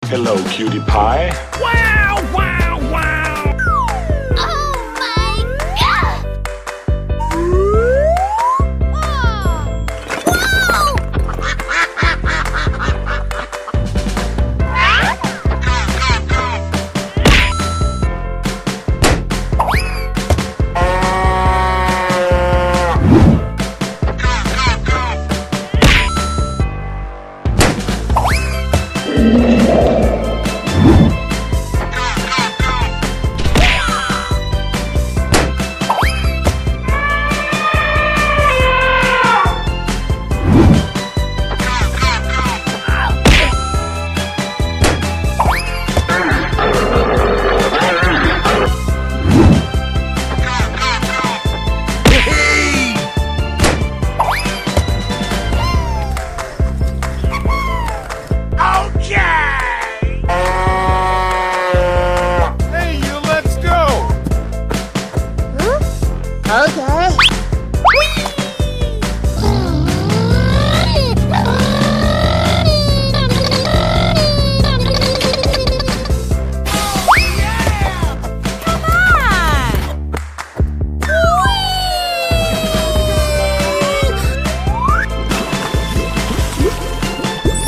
Hello, cutie pie. Wow, wow, wow! Oh my God! Okay.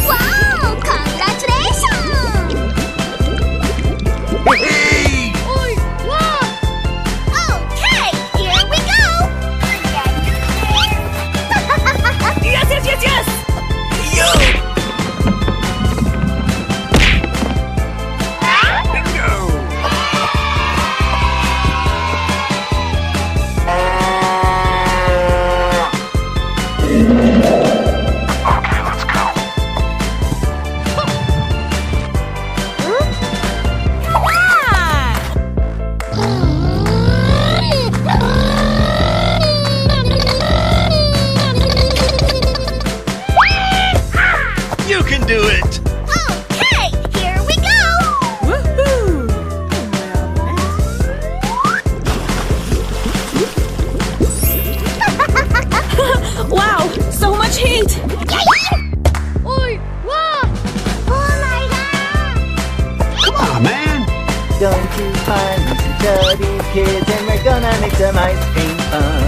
Wow! Congratulations! Okay, here we go! Yes, yes, yes, yes! Yo! Bingo! Okay, let's go. You can do it! Okay, here we go! Wow, so much heat! Oi! Wow! Oh my God! Come on, man. Don't you find me some chubby kids and we're gonna make some ice cream fun.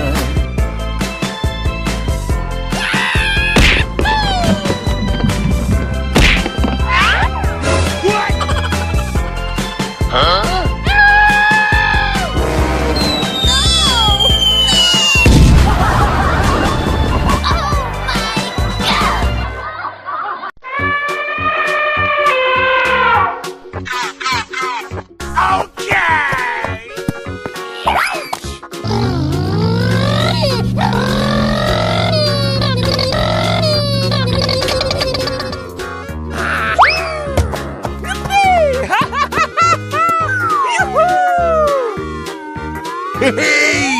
Hey!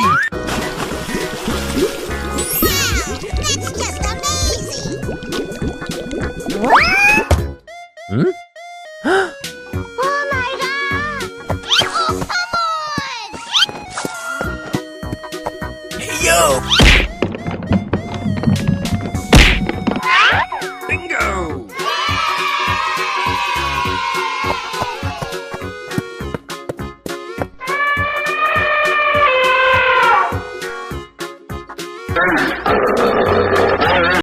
That's just amazing! Hmm?